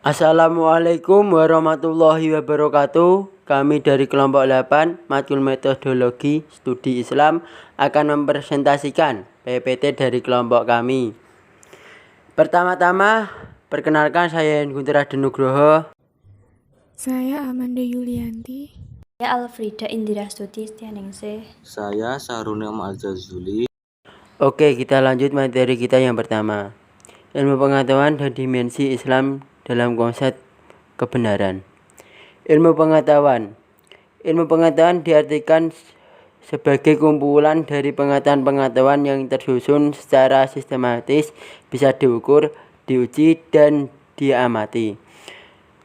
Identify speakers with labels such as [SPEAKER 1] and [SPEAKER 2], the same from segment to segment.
[SPEAKER 1] Assalamualaikum warahmatullahi wabarakatuh. Kami dari kelompok 8 Matkul Metodologi Studi Islam akan mempresentasikan PPT dari kelompok kami. Pertama-tama, perkenalkan saya Guntur Adenugroho.
[SPEAKER 2] Saya Amanda Yulianti.
[SPEAKER 3] Saya Alfrida Indira Stuti Stianingsih.
[SPEAKER 4] Saya Sahruni Al-Zazuli.
[SPEAKER 1] Oke, kita lanjut materi kita yang pertama. Ilmu pengetahuan dan dimensi Islam dalam konsep kebenaran. Ilmu pengetahuan diartikan sebagai kumpulan dari pengetahuan yang tersusun secara sistematis, bisa diukur, diuji, dan diamati.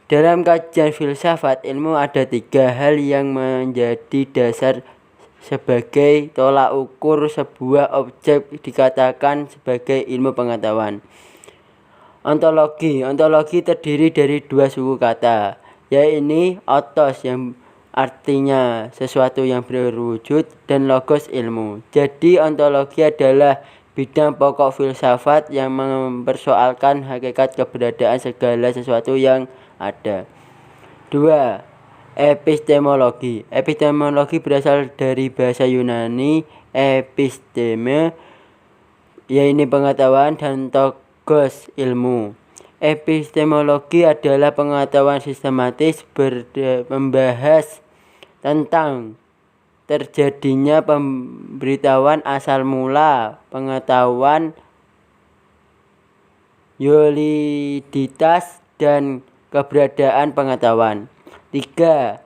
[SPEAKER 1] Dalam kajian filsafat ilmu ada 3 hal yang menjadi dasar sebagai tolak ukur sebuah objek dikatakan sebagai ilmu pengetahuan. Ontologi terdiri dari 2 suku kata, yaitu otos yang artinya sesuatu yang berwujud dan logos ilmu. Jadi ontologi adalah bidang pokok filsafat yang mempersoalkan hakikat keberadaan segala sesuatu yang ada. 2. Epistemologi berasal dari bahasa Yunani episteme, yaitu pengetahuan, dan logos ilmu. Epistemologi adalah pengetahuan sistematis membahas tentang terjadinya pemberitahuan asal mula pengetahuan, validitas, dan keberadaan pengetahuan. 3.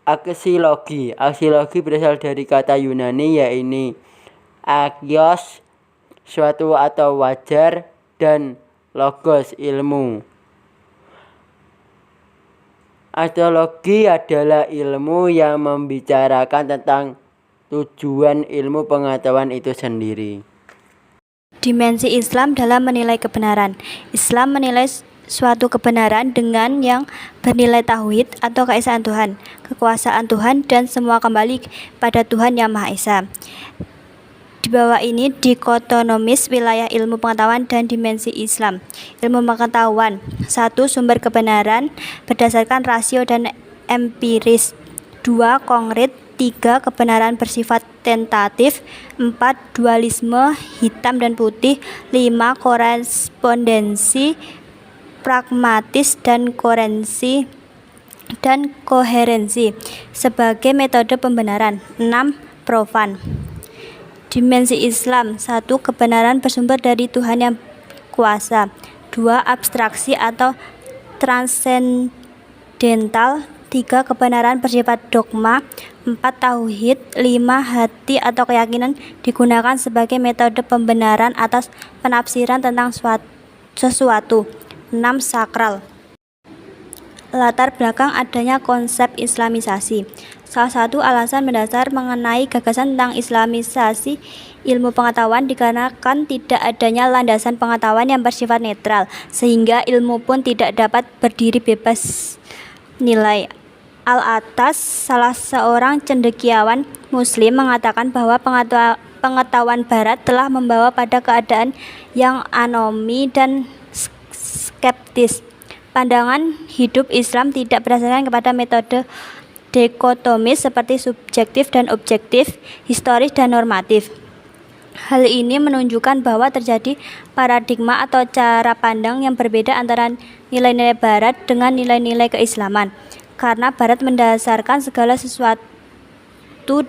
[SPEAKER 1] Aksiologi berasal dari kata Yunani yaitu akios, suatu atau wajar, dan logos ilmu. Aksiologi adalah ilmu yang membicarakan tentang tujuan ilmu pengetahuan itu sendiri.
[SPEAKER 3] Dimensi Islam dalam menilai kebenaran. Islam menilai suatu kebenaran dengan yang bernilai tauhid atau keesaan Tuhan, kekuasaan Tuhan, dan semua kembali pada Tuhan Yang Maha Esa. Di bawah ini dikotomis wilayah ilmu pengetahuan dan dimensi Islam. Ilmu pengetahuan: 1. Sumber kebenaran berdasarkan rasio dan empiris. 2. Konkret. 3. Kebenaran bersifat tentatif. 4. Dualisme hitam dan putih. 5. Korespondensi pragmatis dan koherensi sebagai metode pembenaran. 6. Profan. Dimensi Islam: 1. Kebenaran bersumber dari Tuhan yang kuasa. 2. Abstraksi atau transendental. 3. Kebenaran bersifat dogma. 4. Tauhid. 5. Hati atau keyakinan digunakan sebagai metode pembenaran atas penafsiran tentang sesuatu. 6. Sakral. Latar belakang adanya konsep Islamisasi. Salah satu alasan mendasar mengenai gagasan tentang Islamisasi ilmu pengetahuan dikarenakan tidak adanya landasan pengetahuan yang bersifat netral, sehingga ilmu pun tidak dapat berdiri bebas nilai. Al-Atas, salah seorang cendekiawan Muslim, mengatakan bahwa pengetahuan Barat telah membawa pada keadaan yang anomi dan skeptis. Pandangan hidup Islam tidak berdasarkan kepada metode dikotomis seperti subjektif dan objektif, historis dan normatif. Hal ini menunjukkan bahwa terjadi paradigma atau cara pandang yang berbeda antara nilai-nilai Barat dengan nilai-nilai keislaman, karena Barat mendasarkan segala sesuatu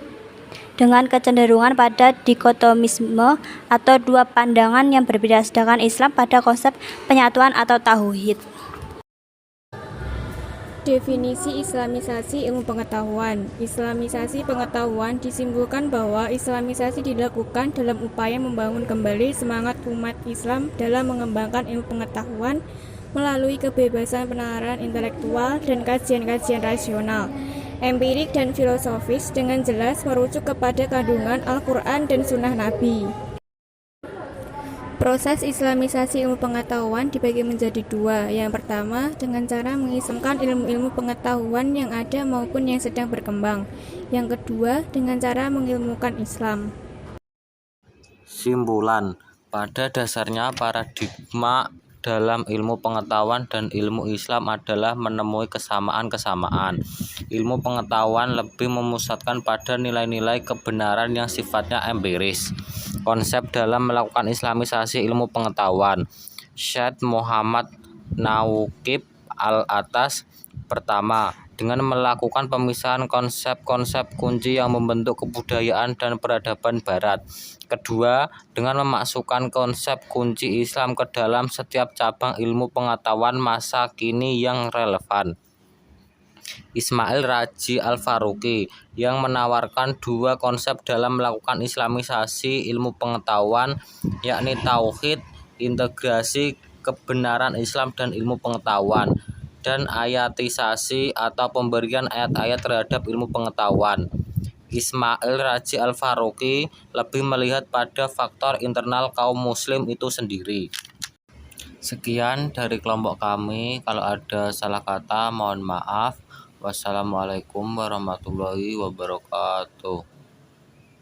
[SPEAKER 3] dengan kecenderungan pada dikotomisme atau 2 pandangan yang berbeda, sedangkan Islam pada konsep penyatuan atau tauhid.
[SPEAKER 2] Definisi Islamisasi ilmu pengetahuan. Islamisasi pengetahuan disimpulkan bahwa Islamisasi dilakukan dalam upaya membangun kembali semangat umat Islam dalam mengembangkan ilmu pengetahuan melalui kebebasan penalaran intelektual dan kajian-kajian rasional, empirik dan filosofis dengan jelas merujuk kepada kandungan Al-Quran dan Sunnah Nabi. Proses Islamisasi ilmu pengetahuan dibagi menjadi 2. Yang pertama, dengan cara mengislamkan ilmu-ilmu pengetahuan yang ada maupun yang sedang berkembang. Yang kedua, dengan cara mengilmukan Islam.
[SPEAKER 4] Simpulan: pada dasarnya paradigma dalam ilmu pengetahuan dan ilmu Islam adalah menemui kesamaan-kesamaan. Ilmu pengetahuan lebih memusatkan pada nilai-nilai kebenaran yang sifatnya empiris. Konsep dalam melakukan islamisasi ilmu pengetahuan. Syed Muhammad Nawqib Al-Atas. Pertama, dengan melakukan pemisahan konsep-konsep kunci yang membentuk kebudayaan dan peradaban Barat. Kedua, dengan memasukkan konsep kunci Islam ke dalam setiap cabang ilmu pengetahuan masa kini yang relevan. Ismail Raji Al-Faruqi yang menawarkan dua konsep dalam melakukan islamisasi ilmu pengetahuan, yakni tauhid, integrasi kebenaran Islam dan ilmu pengetahuan, dan ayatisasi atau pemberian ayat-ayat terhadap ilmu pengetahuan. Ismail Raji Al-Faruqi lebih melihat pada faktor internal kaum muslim itu sendiri. Sekian dari kelompok kami. Kalau ada salah kata mohon maaf. Wassalamualaikum warahmatullahi wabarakatuh.